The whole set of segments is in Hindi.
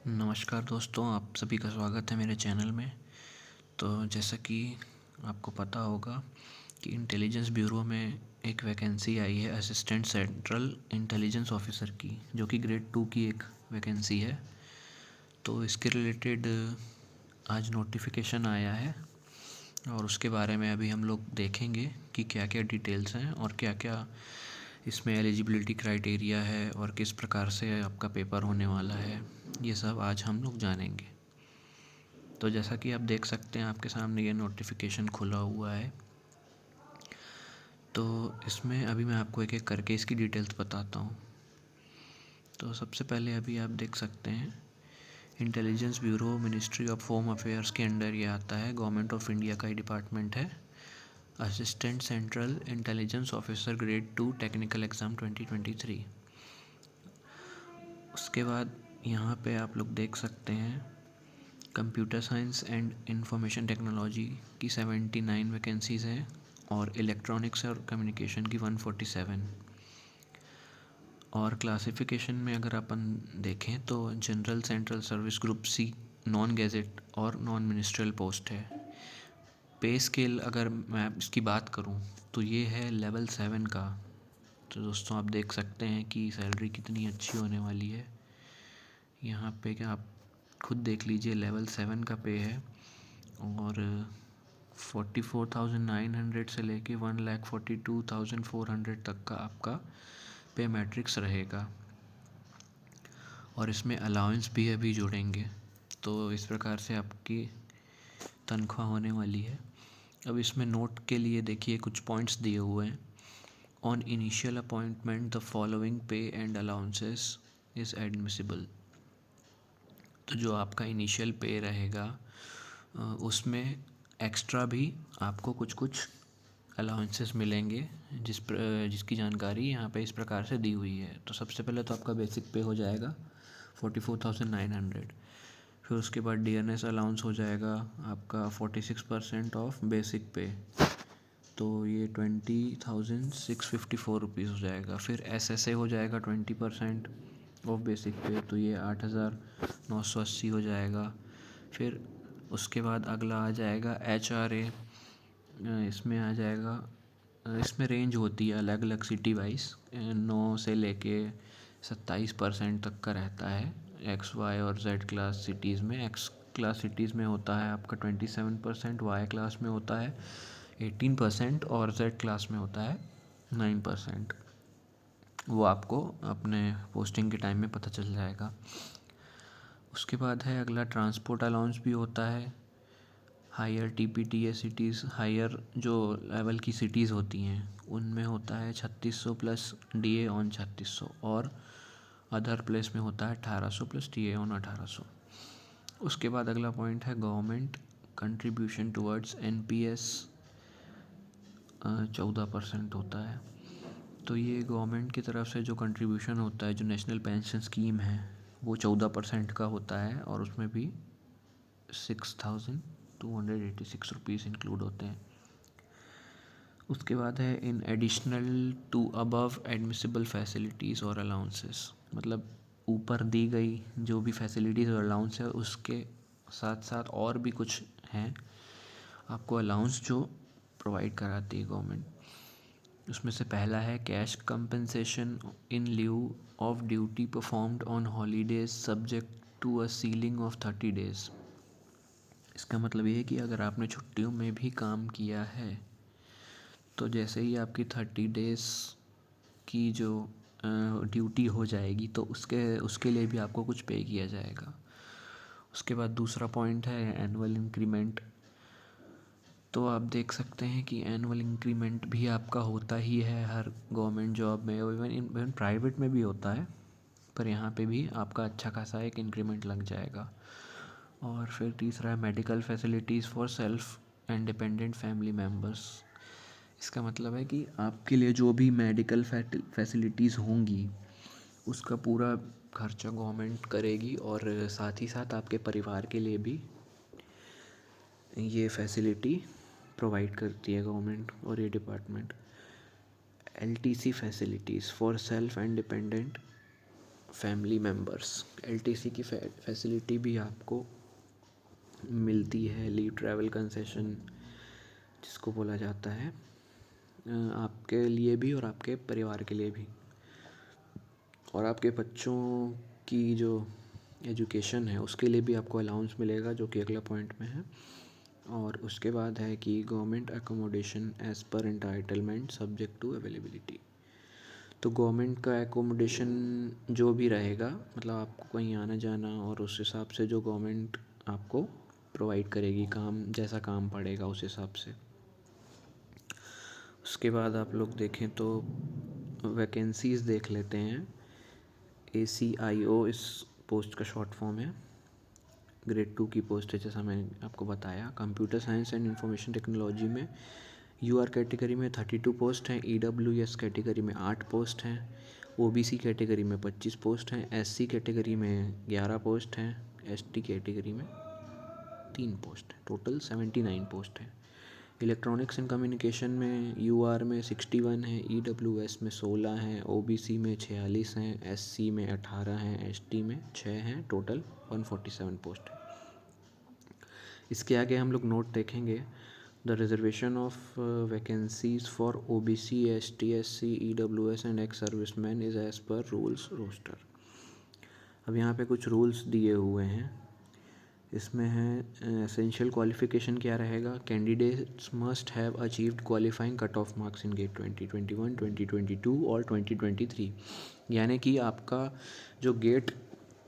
नमस्कार दोस्तों, आप सभी का स्वागत है मेरे चैनल में। तो जैसा कि आपको पता होगा कि इंटेलिजेंस ब्यूरो में एक वैकेंसी आई है असिस्टेंट सेंट्रल इंटेलिजेंस ऑफिसर की, जो कि ग्रेड 2 की एक वैकेंसी है। तो इसके रिलेटेड आज नोटिफिकेशन आया है और उसके बारे में अभी हम लोग देखेंगे कि क्या क्या डिटेल्स हैं और क्या क्या इसमें एलिजिबिलिटी क्राइटेरिया है और किस प्रकार से आपका पेपर होने वाला है। ये सब आज हम लोग जानेंगे। तो जैसा कि आप देख सकते हैं, आपके सामने ये नोटिफिकेशन खुला हुआ है। तो इसमें अभी मैं आपको एक एक करके इसकी डिटेल्स बताता हूँ। तो सबसे पहले अभी आप देख सकते हैं, intelligence bureau ministry of home affairs के अंडर ये आता है। गवर्नमेंट ऑफ इंडिया का ही डिपार्टमेंट है। Assistant central intelligence officer grade 2 technical exam 2023। उसके बाद यहाँ पे आप लोग देख सकते हैं, computer science and information technology की 79 वैकेंसीज़ हैं और इलेक्ट्रॉनिक्स और कम्युनिकेशन की 147। और क्लासिफिकेशन में अगर अपन देखें तो general central service group C, non gazetted और नॉन मिनिस्ट्रियल पोस्ट है। पे स्केल अगर मैं इसकी बात करूं तो ये है लेवल 7 का। तो दोस्तों आप देख सकते हैं कि सैलरी कितनी अच्छी होने वाली है। यहाँ पे क्या आप खुद देख लीजिए, लेवल 7 का पे है और 44,900 से लेके 1,42,400 तक का आपका पे मैट्रिक्स रहेगा। और इसमें अलाउंस भी अभी जुड़ेंगे। तो इस प्रकार से आपकी तनख्वाह होने वाली है। अब इसमें नोट के लिए देखिए कुछ पॉइंट्स दिए हुए हैं। On initial appointment the following पे एंड अलाउंसेस इज़ एडमिसिबल। तो जो आपका इनिशियल पे रहेगा उसमें एक्स्ट्रा भी आपको कुछ कुछ अलाउंसेस मिलेंगे, जिसकी जानकारी यहाँ पे इस प्रकार से दी हुई है। तो सबसे पहले तो आपका बेसिक पे हो जाएगा 44,900। फिर उसके बाद डीएनएस अलाउंस हो जाएगा आपका 46% ऑफ बेसिक पे, तो ये 20,654 रुपीज़ हो जाएगा। फिर एसएसए हो जाएगा 20% ऑफ बेसिक पे, तो ये 8,980 हो जाएगा। फिर उसके बाद अगला आ जाएगा एचआरए। इसमें आ जाएगा, इसमें रेंज होती है अलग अलग सिटी वाइज, 9 से लेके 27% तक का रहता है। एक्स वाई और जेड क्लास सिटीज़ में, एक्स क्लास सिटीज़ में होता है आपका 27%, वाई क्लास में होता है 18% और जेड क्लास में होता है 9%। वो आपको अपने पोस्टिंग के टाइम में पता चल जाएगा। उसके बाद है अगला, ट्रांसपोर्ट अलाउंस भी होता है। हायर टीपीटीए सिटीज़, हायर जो लेवल की सिटीज़ होती हैं उनमें होता है 3600 प्लस डीए ऑन 3600, और अदर प्लेस में होता है 1800 प्लस डीए ऑन 1800। उसके बाद अगला पॉइंट है गवर्नमेंट कंट्रीब्यूशन टुवर्ड्स एनपीएस 14% होता है। तो ये गवर्नमेंट की तरफ से जो कंट्रीब्यूशन होता है, जो नेशनल पेंशन स्कीम है, वो 14% का होता है और उसमें भी 6,286 रुपीज़ इंक्लूड होते हैं। उसके बाद है in additional to above admissible facilities और अलाउंसेस, मतलब ऊपर दी गई जो भी फैसिलिटीज़ और अलाउंस है उसके साथ साथ और भी कुछ हैं आपको अलाउंस जो प्रोवाइड कराती है गवर्नमेंट। उसमें से पहला है cash compensation in lieu of duty performed on holidays subject to a ceiling of 30 days. इसका मतलब ये है कि अगर आपने छुट्टियों में भी काम किया है तो जैसे ही आपकी 30 डेज़ की जो ड्यूटी हो जाएगी तो उसके लिए भी आपको कुछ पे किया जाएगा। उसके बाद दूसरा पॉइंट है एनुअल इंक्रीमेंट। तो आप देख सकते हैं कि एनुअल इंक्रीमेंट भी आपका होता ही है हर गवर्नमेंट जॉब में, और इवन प्राइवेट में भी होता है, पर यहाँ पे भी आपका अच्छा खासा एक इंक्रीमेंट लग जाएगा। और फिर तीसरा है medical facilities for self and dependent family members. इसका मतलब है कि आपके लिए जो भी मेडिकल फैसिलिटीज़ होंगी उसका पूरा खर्चा गवर्नमेंट करेगी, और साथ ही साथ आपके परिवार के लिए भी ये फैसिलिटी प्रोवाइड करती है गवर्नमेंट और ये department. LTC facilities for self and dependent family members, LTC की फैसिलिटी भी आपको मिलती है, लीव ट्रैवल कंसेशन जिसको बोला जाता है, आपके लिए भी और आपके परिवार के लिए भी। और आपके बच्चों की जो एजुकेशन है उसके लिए भी आपको अलाउंस मिलेगा, जो कि अगला पॉइंट में है। और उसके बाद है कि government accommodation as per entitlement subject to availability. तो गवर्नमेंट का एकोमोडेशन जो भी रहेगा, मतलब आपको कहीं आना जाना, और उस हिसाब से जो गवर्नमेंट आपको प्रोवाइड करेगी, काम जैसा काम पड़ेगा उस हिसाब से। उसके बाद आप लोग देखें तो वैकेंसीज़ देख लेते हैं। ACIO इस पोस्ट का शॉर्ट फॉर्म है, ग्रेड 2 की पोस्ट है जैसा मैंने आपको बताया। Computer science and information technology में UR कैटेगरी में 32 पोस्ट हैं, EWS कैटेगरी में 8 पोस्ट हैं, OBC कैटेगरी में 25 पोस्ट हैं, SC कैटेगरी में 11 पोस्ट हैं, ST कैटेगरी में 3 पोस्ट हैं, टोटल 79 पोस्ट हैं। इलेक्ट्रॉनिक्स एंड कम्युनिकेशन में UR में 61 है, EWS में 16 हैं, OBC में 46 हैं, SC में 18 हैं, ST में 6 हैं, टोटल 147 पोस्ट है। इसके आगे हम लोग नोट देखेंगे। The reservation of vacancies for OBC, ST, SC, EWS and ex serviceman is as per rules roster. अब यहाँ पे कुछ रूल्स दिए हुए हैं। इसमें है एसेंशियल क्वालिफिकेशन क्या रहेगा, candidates must have achieved qualifying cut off marks in GATE 2021, 2022 और 2023। यानी कि आपका जो गेट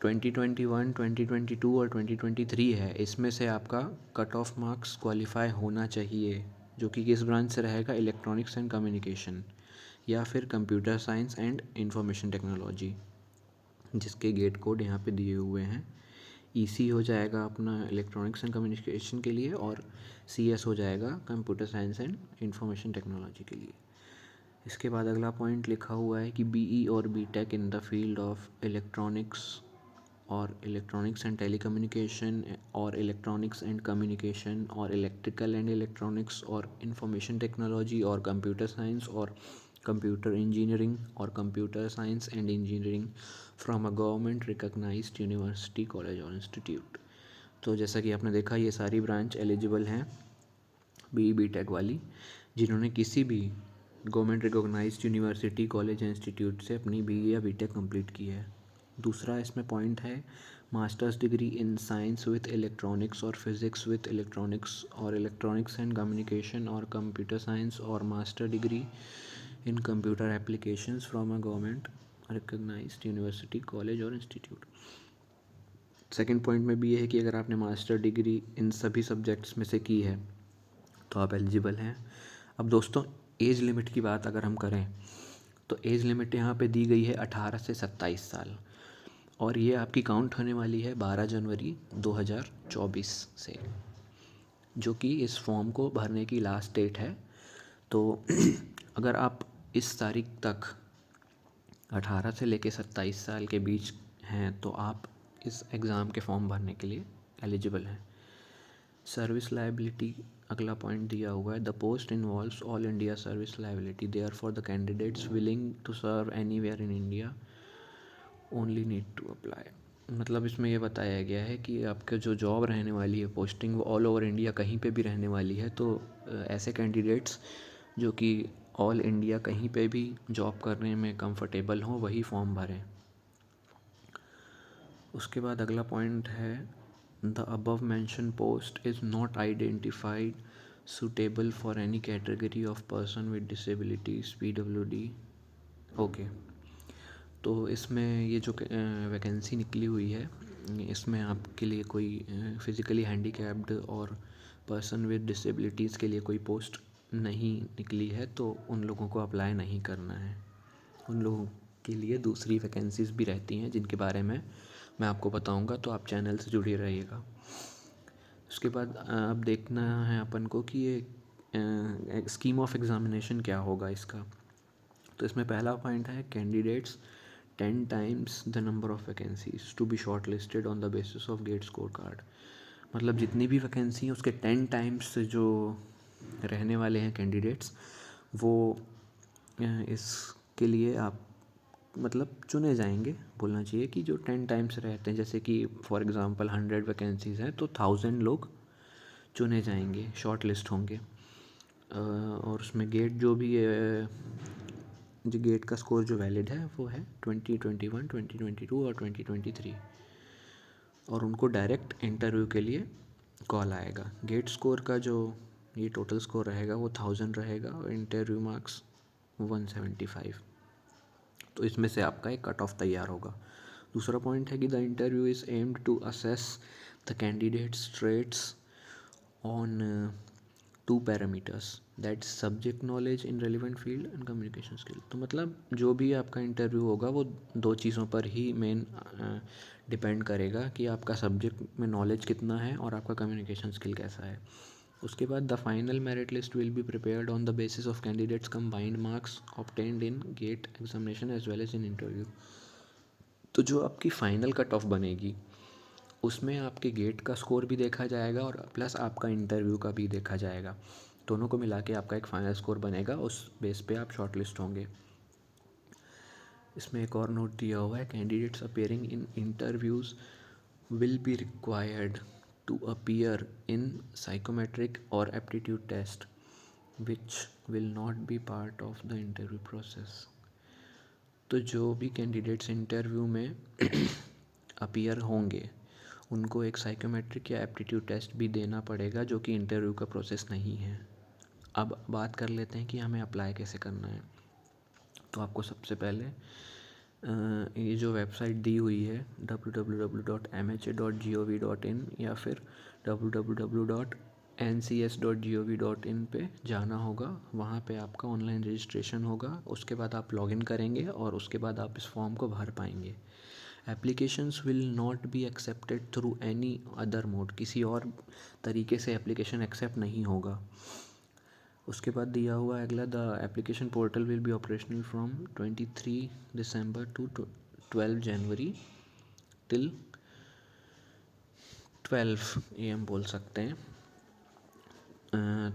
2021, 2022 और 2023 है, इसमें से आपका कट ऑफ मार्क्स क्वालिफाई होना चाहिए, जो कि किस ब्रांच से रहेगा, इलेक्ट्रॉनिक्स एंड कम्युनिकेशन या फिर computer science and information technology, जिसके गेट कोड यहाँ पे दिए हुए हैं। EC हो जाएगा अपना इलेक्ट्रॉनिक्स एंड कम्युनिकेशन के लिए, और CS हो जाएगा computer science and information technology के लिए। इसके बाद अगला पॉइंट लिखा हुआ है कि BE और BTech in the field of electronics और इलेक्ट्रॉनिक्स एंड टेलीकम्युनिकेशन और इलेक्ट्रॉनिक्स एंड कम्युनिकेशन और इलेक्ट्रिकल एंड इलेक्ट्रॉनिक्स और इंफॉर्मेशन टेक्नोलॉजी और कंप्यूटर साइंस और कंप्यूटर इंजीनियरिंग और computer science and engineering from a government recognized university, college और इंस्टीट्यूट। तो जैसा कि आपने देखा, ये सारी ब्रांच एलिजिबल हैं BE BTech वाली, जिन्होंने किसी भी गवर्नमेंट रिकॉग्नाइज्ड यूनिवर्सिटी, कॉलेज या इंस्टीट्यूट से अपनी BE या BTech कंप्लीट की है। दूसरा इसमें पॉइंट है masters degree in science with electronics और फिज़िक्स विथ इलेक्ट्रॉनिक्स और इलेक्ट्रॉनिक्स एंड कम्युनिकेशन और कंप्यूटर साइंस और master degree in computer applications from a government recognized university, college और इंस्टीट्यूट। सेकंड पॉइंट में भी ये है कि अगर आपने मास्टर डिग्री इन सभी सब्जेक्ट्स में से की है तो आप एलिजिबल हैं। अब दोस्तों, एज लिमिट की बात अगर हम करें तो एज लिमिट यहाँ पे दी गई है 18 से 27 साल, और ये आपकी काउंट होने वाली है 12 जनवरी 2024 से, जो कि इस फॉर्म को भरने की लास्ट डेट है। तो अगर आप इस तारीख तक 18 से लेकर 27 साल के बीच हैं तो आप इस एग्ज़ाम के फॉर्म भरने के लिए एलिजिबल हैं। सर्विस लाइबिलिटी अगला पॉइंट दिया हुआ है। The post involves all India service liability, therefore the candidates willing to serve anywhere in India only need to apply. मतलब इसमें ये बताया गया है कि आपके जो जॉब रहने वाली है, पोस्टिंग, वो ऑल ओवर इंडिया कहीं पे भी रहने वाली है। तो ऐसे कैंडिडेट्स जो कि ऑल इंडिया कहीं पे भी जॉब करने में कंफर्टेबल हों, वही फॉर्म भरें। उसके बाद अगला पॉइंट है the above mention post is not identified suitable for any category of person with disabilities PWD। Okay, तो इसमें ये जो वैकेंसी निकली हुई है, इसमें आपके लिए कोई फ़िज़िकली हैंडीकैप्ड और पर्सन विद डिसेबिलिटीज़ के लिए कोई पोस्ट नहीं निकली है, तो उन लोगों को अप्लाई नहीं करना है। उन लोगों के लिए दूसरी वैकेंसीज़ भी रहती हैं जिनके बारे में मैं आपको बताऊंगा, तो आप चैनल से जुड़े रहिएगा। उसके बाद अब देखना है अपन को कि ये स्कीम ऑफ एग्ज़ामिनेशन क्या होगा इसका। तो इसमें पहला पॉइंट है candidates 10 times the number of vacancies to be shortlisted on the basis of GATE scorecard। मतलब जितनी भी वैकेंसी हैं उसके 10 times जो रहने वाले हैं कैंडिडेट्स, वो इसके लिए आप मतलब चुने जाएंगे, बोलना चाहिए कि जो 10 टाइम्स रहते हैं, जैसे कि फॉर एग्ज़ाम्पल 100 वैकेंसीज़ हैं तो 1000 लोग चुने जाएंगे, शॉर्ट लिस्ट होंगे। और उसमें गेट जो भी जो गेट का स्कोर जो वैलिड है वो है 2021, 2022 और 2023, और उनको डायरेक्ट इंटरव्यू के लिए कॉल आएगा। गेट स्कोर का जो ये टोटल स्कोर रहेगा वो 1000 रहेगा और इंटरव्यू मार्क्स 175। तो इसमें से आपका एक कट ऑफ तैयार होगा। दूसरा पॉइंट है कि the interview is aimed to assess the candidates traits on two parameters, that subject knowledge in relevant field and communication skill. तो मतलब जो भी आपका इंटरव्यू होगा वो दो चीज़ों पर ही मेन डिपेंड करेगा कि आपका सब्जेक्ट में नॉलेज कितना है और आपका कम्युनिकेशन स्किल कैसा है। उसके बाद the final merit list will be prepared on the basis of candidates combined marks obtained in GATE examination as well as in interview. तो जो आपकी फ़ाइनल कट ऑफ बनेगी उसमें आपके गेट का स्कोर भी देखा जाएगा और प्लस आपका इंटरव्यू का भी देखा जाएगा। दोनों को मिला के आपका एक फाइनल स्कोर बनेगा, उस बेस पे आप शॉर्ट लिस्ट होंगे। इसमें एक और नोट दिया हुआ है, candidates appearing in interviews will be required to appear in psychometric और aptitude test which will not be part of the interview process. तो जो भी कैंडिडेट्स इंटरव्यू में अपीयर होंगे उनको एक साइकोमेट्रिक या एप्टीट्यूड टेस्ट भी देना पड़ेगा, जो कि इंटरव्यू का प्रोसेस नहीं है। अब बात कर लेते हैं कि हमें अप्लाई कैसे करना है। तो आपको सबसे पहले ये जो वेबसाइट दी हुई है www.mha.gov.in या फिर www.ncs.gov.in पे जाना होगा। वहाँ पे आपका ऑनलाइन रजिस्ट्रेशन होगा, उसके बाद आप लॉगिन करेंगे और उसके बाद आप इस फॉर्म को भर पाएंगे। Applications will not be accepted through any other mode, किसी और तरीके से एप्लीकेशन एक्सेप्ट नहीं होगा। उसके बाद दिया हुआ अगला, the application portal will be operational from 23 December to 12 January till 12 AM बोल सकते हैं।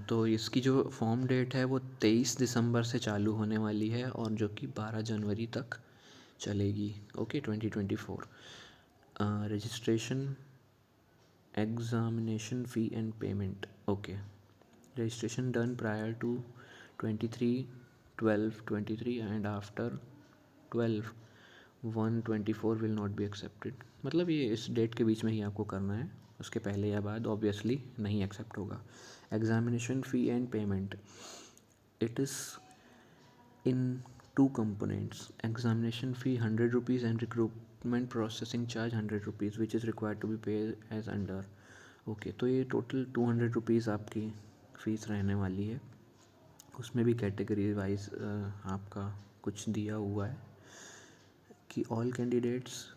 तो इसकी जो फॉर्म डेट है वो 23 दिसंबर से चालू होने वाली है और जो कि 12 जनवरी तक चलेगी। Okay, 2024। Registration, examination fee and payment. Okay, registration done prior to 23/12/23 and after 12/1/24 will not be accepted। मतलब ये इस डेट के बीच में ही आपको करना है, उसके पहले या बाद ऑब्वियसली नहीं एक्सेप्ट होगा। Examination fee and payment, it is in 2 components, examination fee 100 rupees and recruitment processing charge 100 rupees which is required to be paid as under। Okay, तो ये टोटल 200 रुपीज़ आपकी फ़ीस रहने वाली है। उसमें भी कैटेगरी वाइज आपका कुछ दिया हुआ है कि all candidates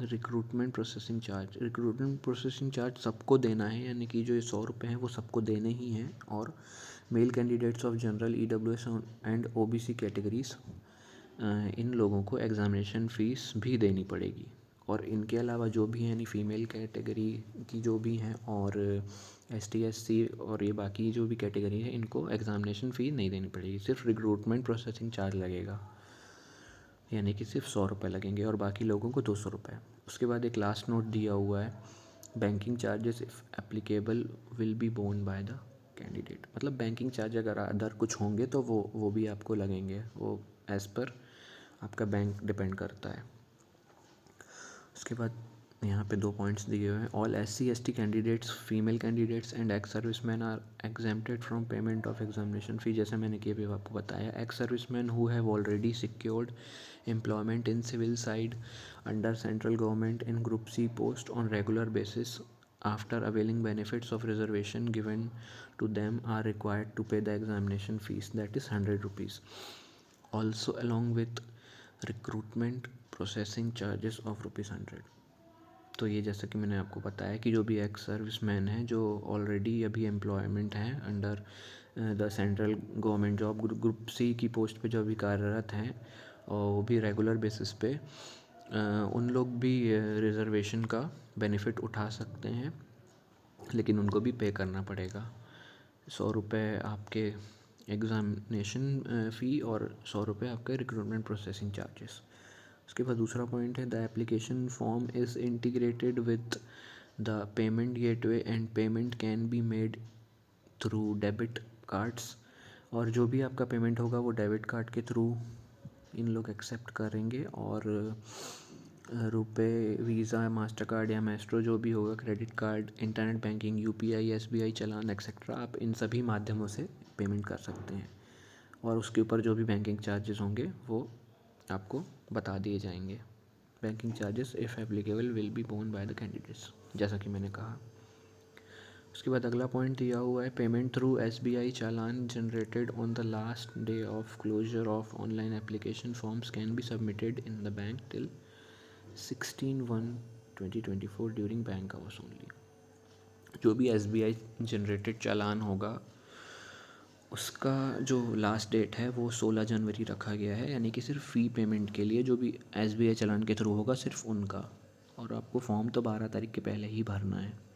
recruitment processing charge सबको देना है, यानी कि जो ये 100 रुपये हैं वो सबको देने ही हैं। और male candidates of general EWS and OBC categories, इन लोगों को एग्ज़ामिनेशन फ़ीस भी देनी पड़ेगी। और इनके अलावा जो भी हैं, यानी फ़ीमेल कैटेगरी की जो भी हैं और ST SC और ये बाकी जो भी कैटेगरी है, इनको एग्ज़ामिनेशन फ़ी नहीं देनी पड़ेगी, सिर्फ रिक्रूटमेंट प्रोसेसिंग चार्ज लगेगा, यानी कि सिर्फ 100 रुपये लगेंगे और बाकी लोगों को 200 रुपये। उसके बाद एक लास्ट नोट दिया हुआ है, banking charges if applicable will be borne by the candidate. मतलब बैंकिंग चार्ज अगर अदर कुछ होंगे तो वो भी आपको लगेंगे, वो एज़ पर आपका बैंक डिपेंड करता है। उसके बाद यहाँ पे 2 पॉइंट्स दिए हुए हैं, all SC ST candidates, female candidates and ex serviceman are exempted from payment of examination fee. जैसे मैंने कि अभी आपको बताया, ex serviceman who have already secured employment in civil side under central government in group C post on regular basis after availing benefits of reservation given to them are required to pay the examination fees, that is 100 rupees, also along with recruitment processing charges of ₹100। तो ये जैसा कि मैंने आपको बताया कि जो भी एक्स सर्विसमैन हैं जो ऑलरेडी अभी एम्प्लॉयमेंट हैं under the central government job group C की पोस्ट पे जो अभी कार्यरत हैं और वो भी रेगुलर बेसिस पे, उन लोग भी रिज़र्वेशन का बेनिफिट उठा सकते हैं, लेकिन उनको भी पे करना पड़ेगा। 100 रुपये आपके एग्ज़ामिनेशन फ़ी और 100 रुपये आपके रिक्रूटमेंट प्रोसेसिंग चार्जेस। उसके बाद दूसरा पॉइंट है the application form is integrated with the payment gateway and payment can be made through debit cards. और जो भी आपका पेमेंट होगा वो डेबिट कार्ड के थ्रू इन लोग एक्सेप्ट करेंगे, और रुपए, वीज़ा, मास्टर कार्ड या मैस्ट्रो जो भी होगा, credit card, internet banking, UPI, SBI, चालान एक्सेट्रा, आप इन सभी माध्यमों से पेमेंट कर सकते हैं। और उसके ऊपर जो भी बैंकिंग चार्जेस होंगे वो आपको बता दिए जाएंगे। Banking charges if applicable will be borne by the candidates, जैसा कि मैंने कहा। उसके बाद अगला पॉइंट दिया हुआ है payment through SBI challan generated on the last day of closure of online application forms can be submitted in the bank till 16/1/2024 during bank hours only. जो भी एसबीआई जनरेटेड चालान होगा उसका जो लास्ट डेट है वो 16 जनवरी रखा गया है, यानी कि सिर्फ फ़ी पेमेंट के लिए जो भी एसबीआई चालान के थ्रू होगा सिर्फ उनका, और आपको फॉर्म तो 12 तारीख के पहले ही भरना है।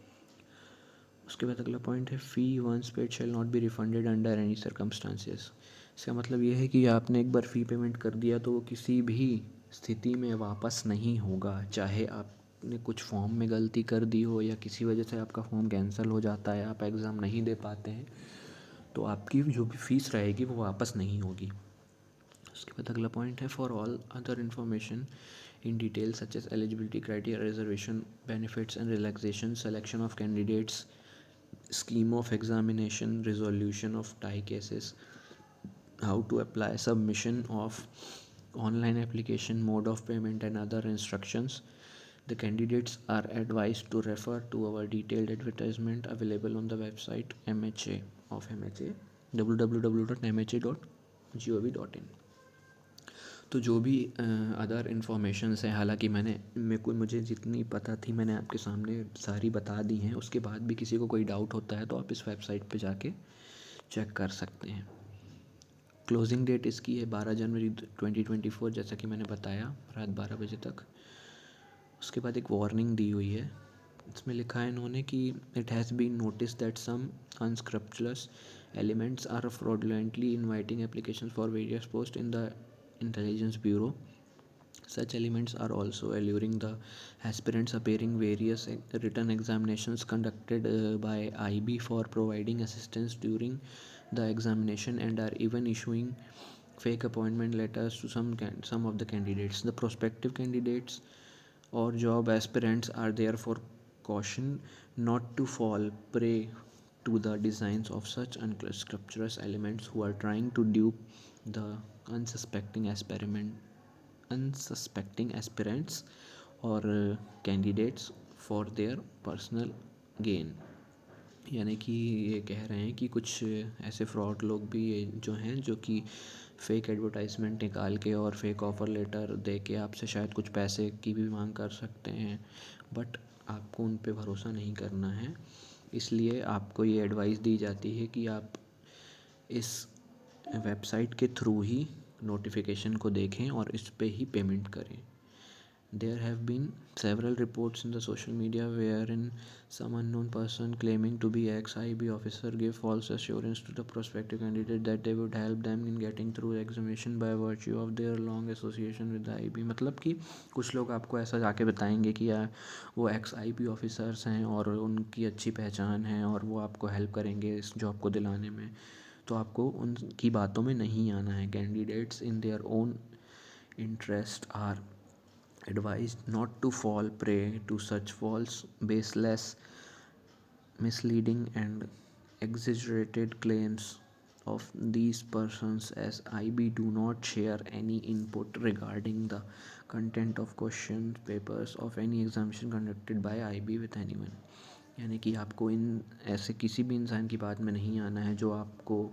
उसके बाद अगला पॉइंट है fee once paid shall not be refunded under any circumstances. इसका मतलब ये है कि आपने एक बार फ़ी पेमेंट कर दिया तो वो किसी भी स्थिति में वापस नहीं होगा, चाहे आपने कुछ फॉर्म में गलती कर दी हो या किसी वजह से आपका फॉर्म कैंसिल हो जाता है, आप एग्ज़ाम नहीं दे पाते हैं, तो आपकी जो भी फ़ीस रहेगी वो वापस नहीं होगी। उसके बाद अगला पॉइंट है for all other information in detail such as eligibility criteria, reservation, benefits and relaxation, selection of candidates, scheme of examination, resolution of tie cases, how to apply, submission of online application, mode of payment and other instructions, the candidates are advised to refer to our detailed advertisement available on the website MHA of MHA, www.mha.gov.in। तो जो भी अदर इन्फॉर्मेशंस हैं, हालांकि मुझे जितनी पता थी मैंने आपके सामने सारी बता दी हैं, उसके बाद भी किसी को कोई डाउट होता है तो आप इस वेबसाइट पे जाके चेक कर सकते हैं। क्लोजिंग डेट इसकी है 12 जनवरी 2024, जैसा कि मैंने बताया, रात 12 बजे तक। उसके बाद एक वार्निंग दी हुई है, इसमें लिखा है इन्होंने कि it has been notice that some unscrupulous elements are fraudulently inviting applications for various post in the Intelligence Bureau. Such elements are also alluring the aspirants appearing various written examinations conducted by IB for providing assistance during the examination, and are even issuing fake appointment letters to some of the candidates. The prospective candidates or job aspirants are therefore cautioned not to fall prey to the designs of such unscrupulous elements who are trying to dupe the unsuspecting aspirants और candidates for their personal gain. यानी कि ये कह रहे हैं कि कुछ ऐसे फ्रॉड लोग भी जो हैं जो कि फ़ेक एडवर्टाइजमेंट निकाल के और फेक ऑफ़र लेटर दे के आपसे शायद कुछ पैसे की भी मांग कर सकते हैं, बट आपको उन पे भरोसा नहीं करना है। इसलिए आपको ये एडवाइस दी जाती है कि आप इस वेबसाइट के थ्रू ही नोटिफिकेशन को देखें और इस पे ही पेमेंट करें। There have been several reports in the social media wherein some unknown person claiming to be ex-IB officer gave false assurance to the prospective candidate that they would help them in getting through examination by virtue of their long association with the IB। मतलब कि कुछ लोग आपको ऐसा जाके बताएंगे कि यार वो ex-IB ऑफिसर्स हैं और उनकी अच्छी पहचान है और वो आपको हेल्प करेंगे इस जॉब को दिलाने में, तो आपको उनकी बातों में नहीं आना है। Candidates in their own interest are advised not to fall prey to such false, baseless, misleading and exaggerated claims of these persons, as IB do not share any input regarding the content of question papers of any examination conducted by IB with anyone। यानी कि आपको इन ऐसे किसी भी इंसान की बात में नहीं आना है जो आपको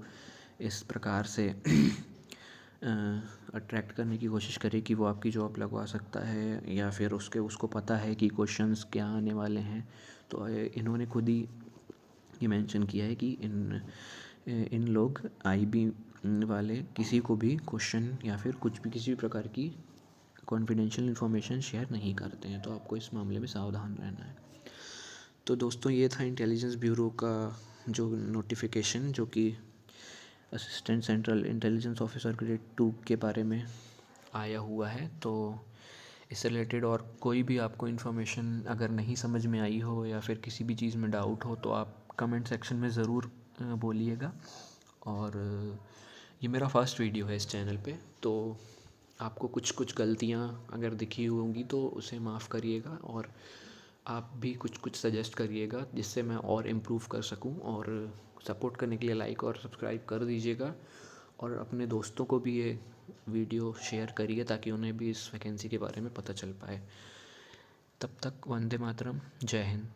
इस प्रकार से अट्रैक्ट करने की कोशिश करे कि वो आपकी जॉब लगवा सकता है, या फिर उसको पता है कि क्वेश्चंस क्या आने वाले हैं। तो इन्होंने खुद ही ये मेंशन किया है कि इन लोग आईबी वाले किसी को भी क्वेश्चन या फिर कुछ भी किसी भी प्रकार की कॉन्फिडेंशियल इन्फॉर्मेशन शेयर नहीं करते हैं, तो आपको इस मामले में सावधान रहना है। तो दोस्तों ये था इंटेलिजेंस ब्यूरो का जो नोटिफिकेशन जो कि assistant central intelligence officer grade 2 के बारे में आया हुआ है। तो इससे रिलेटेड और कोई भी आपको इन्फॉर्मेशन अगर नहीं समझ में आई हो या फिर किसी भी चीज़ में डाउट हो तो आप कमेंट सेक्शन में ज़रूर बोलिएगा। और ये मेरा फर्स्ट वीडियो है इस चैनल पे, तो आपको कुछ कुछ गलतियाँ अगर दिखी होंगी तो उसे माफ़ करिएगा, और आप भी कुछ कुछ सजेस्ट करिएगा जिससे मैं और इम्प्रूव कर सकूं। और सपोर्ट करने के लिए लाइक और सब्सक्राइब कर दीजिएगा, और अपने दोस्तों को भी ये वीडियो शेयर करिए ताकि उन्हें भी इस वैकेंसी के बारे में पता चल पाए। तब तक वंदे मातरम, जय हिंद।